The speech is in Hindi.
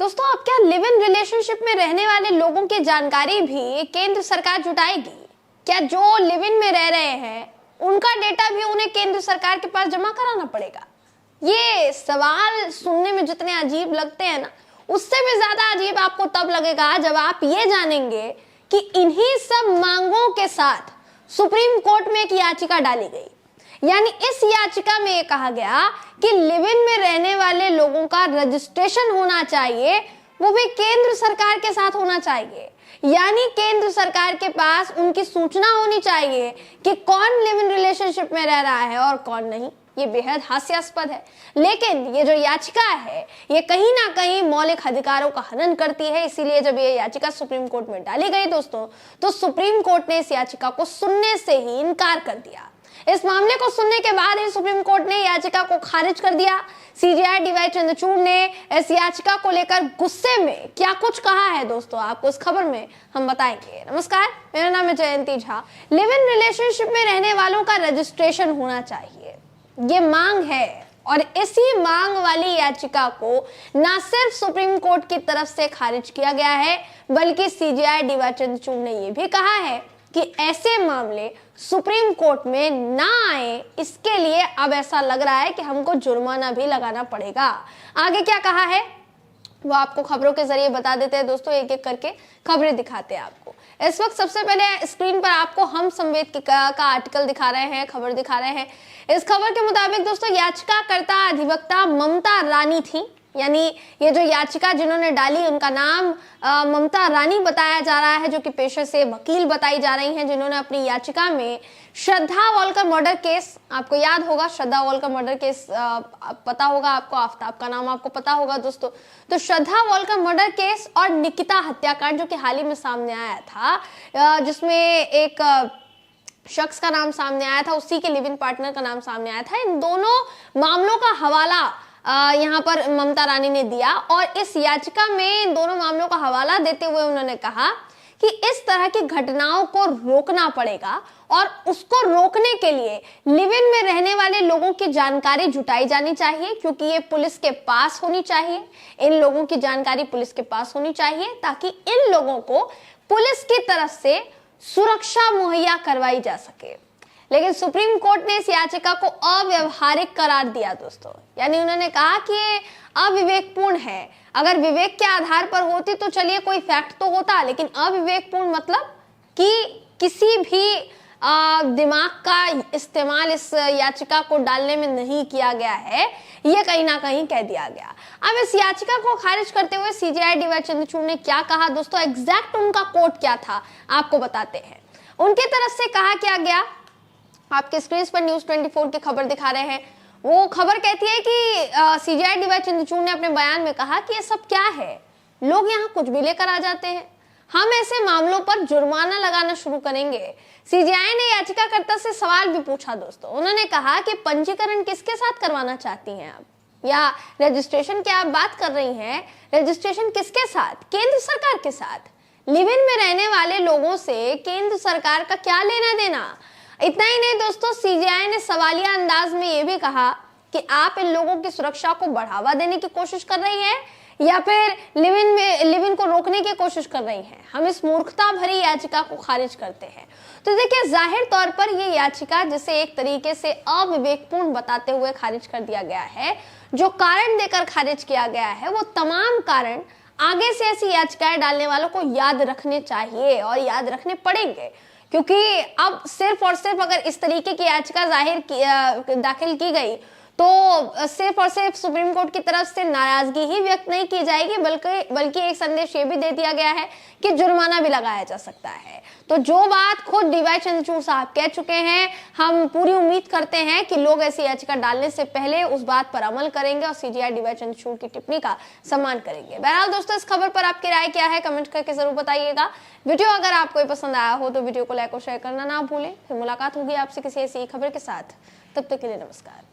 दोस्तों, अब क्या लिव इन रिलेशनशिप में रहने वाले लोगों की जानकारी भी केंद्र सरकार जुटाएगी? क्या जो लिव इन में रह रहे हैं उनका डेटा भी उन्हें केंद्र सरकार के पास जमा कराना पड़ेगा? ये सवाल सुनने में जितने अजीब लगते हैं ना, उससे भी ज्यादा अजीब आपको तब लगेगा जब आप ये जानेंगे कि इन्हीं सब मांगों के साथ सुप्रीम कोर्ट में एक याचिका डाली गई। यानी इस याचिका में ये कहा गया कि लिव इन में रहने वाले लोगों का रजिस्ट्रेशन होना चाहिए, वो भी केंद्र सरकार के साथ होना चाहिए। यानी केंद्र सरकार के पास उनकी सूचना होनी चाहिए कि कौन लिव इन रिलेशनशिप में रह रहा है और कौन नहीं। ये बेहद हास्यास्पद है, लेकिन ये जो याचिका है ये कहीं ना कहीं मौलिक अधिकारों का हनन करती है। इसीलिए जब ये याचिका सुप्रीम कोर्ट में डाली गई दोस्तों, तो सुप्रीम कोर्ट ने इस याचिका को सुनने से ही इनकार कर दिया। इस मामले को सुनने के बाद ही सुप्रीम कोर्ट ने याचिका को खारिज कर दिया। सीजेआई डीवाई चंद्रचूड़ ने इस याचिका को लेकर गुस्से में क्या कुछ कहा है दोस्तों, आपको इस खबर में हम बताएंगे। नमस्कार, मेरा नाम है जयंती झा। लिव इन रिलेशनशिप में रहने वालों का रजिस्ट्रेशन होना चाहिए, ये मांग है, और इसी मांग वाली याचिका को न सिर्फ सुप्रीम कोर्ट की तरफ से खारिज किया गया है, बल्कि सीजेआई डीवाई चंद्रचूड़ ने यह भी कहा है कि ऐसे मामले सुप्रीम कोर्ट में ना आए, इसके लिए अब ऐसा लग रहा है कि हमको जुर्माना भी लगाना पड़ेगा। आगे क्या कहा है वो आपको खबरों के जरिए बता देते हैं दोस्तों, एक एक करके खबरें दिखाते हैं आपको। इस वक्त सबसे पहले स्क्रीन पर आपको हम संवेद का आर्टिकल दिखा रहे हैं, खबर दिखा रहे हैं। इस खबर के मुताबिक दोस्तों, याचिकाकर्ता अधिवक्ता ममता रानी थी। यानी ये जो याचिका जिन्होंने डाली उनका नाम ममता रानी बताया जा रहा है, जो कि पेशे से वकील बताई जा रही हैं, जिन्होंने अपनी याचिका में श्रद्धा वॉलकर मर्डर केस, आपको याद होगा श्रद्धा वॉलकर मर्डर केस, पता होगा आपको, आफ्ताब का नाम आपको पता होगा दोस्तों। तो श्रद्धा वॉलकर मर्डर केस और निकिता हत्याकांड जो कि हाल ही में सामने आया था, जिसमें एक शख्स का नाम सामने आया था, उसी के लिव इन पार्टनर का नाम सामने आया था। इन दोनों मामलों का हवाला यहाँ पर ममता रानी ने दिया, और इस याचिका में इन दोनों मामलों का हवाला देते हुए उन्होंने कहा कि इस तरह की घटनाओं को रोकना पड़ेगा, और उसको रोकने के लिए लिव इन में रहने वाले लोगों की जानकारी जुटाई जानी चाहिए, क्योंकि ये पुलिस के पास होनी चाहिए। इन लोगों की जानकारी पुलिस के पास होनी चाहिए ताकि इन लोगों को पुलिस की तरफ से सुरक्षा मुहैया करवाई जा सके। लेकिन सुप्रीम कोर्ट ने इस याचिका को अव्यवहारिक करार दिया दोस्तों। यानी उन्होंने कहा कि ये अविवेकपूर्ण है। अगर विवेक के आधार पर होती तो चलिए कोई फैक्ट तो होता, लेकिन अविवेकपूर्ण मतलब कि किसी भी दिमाग का इस्तेमाल इस याचिका को डालने में नहीं किया गया है, ये कहीं ना कहीं कह दिया गया। अब इस याचिका को खारिज करते हुए सीजेआई डीवाई चंद्रचूड़ ने क्या कहा दोस्तों, एग्जैक्ट उनका कोट क्या था आपको बताते हैं। उनकी तरफ से कहा क्या गया, आपके स्क्रीन पर न्यूज 24 की खबर दिखा रहे हैं। वो खबर कहती है कि सीजेआई डीवाई चंद्रचूड़ ने अपने बयान में कहा कि ये सब क्या है, लोग यहाँ कुछ भी लेकर आ जाते हैं, हम ऐसे मामलों पर जुर्माना लगाना शुरू करेंगे। सीजेआई ने याचिकाकर्ता से सवाल भी पूछा दोस्तों। उन्होंने कहा कि पंजीकरण किसके साथ करवाना चाहती हैं आप, या रजिस्ट्रेशन की आप बात कर रही हैं, रजिस्ट्रेशन किसके साथ? केंद्र सरकार के साथ। लिव इन में रहने वाले लोगों से केंद्र सरकार का क्या लेना देना? इतना ही नहीं दोस्तों, सीजेआई ने सवालिया अंदाज में यह भी कहा कि आप इन लोगों की सुरक्षा को बढ़ावा देने की कोशिश कर रही हैं या फिर लिव इन को रोकने की कोशिश कर रही हैं। हम इस मूर्खता भरी याचिका को खारिज करते हैं। तो देखिए, जाहिर तौर पर यह याचिका जिसे एक तरीके से अविवेकपूर्ण बताते हुए खारिज कर दिया गया है, जो कारण देकर खारिज किया गया है, वो तमाम कारण आगे से ऐसी याचिकाएं डालने वालों को याद रखने चाहिए और याद रखने पड़ेंगे। क्योंकि अब सिर्फ और सिर्फ अगर इस तरीके की याचिका दाखिल की गई तो सिर्फ और सिर्फ सुप्रीम कोर्ट की तरफ से नाराजगी ही व्यक्त नहीं की जाएगी, बल्कि एक संदेश ये भी दे दिया गया है कि जुर्माना भी लगाया जा सकता है। तो जो बात खुद डीवाई चंद्रचूड़ साहब कह चुके हैं, हम पूरी उम्मीद करते हैं कि लोग ऐसी याचिका डालने से पहले उस बात पर अमल करेंगे और सीजेआई डीवाई चंद्रचूड़ की टिप्पणी का सम्मान करेंगे। बहरहाल दोस्तों, इस खबर पर आपकी राय क्या है कमेंट करके जरूर बताइएगा। वीडियो अगर आपको पसंद आया हो तो वीडियो को लाइक और शेयर करना ना भूलें। फिर मुलाकात होगी आपसे किसी ऐसी खबर के साथ, तब तक के लिए नमस्कार।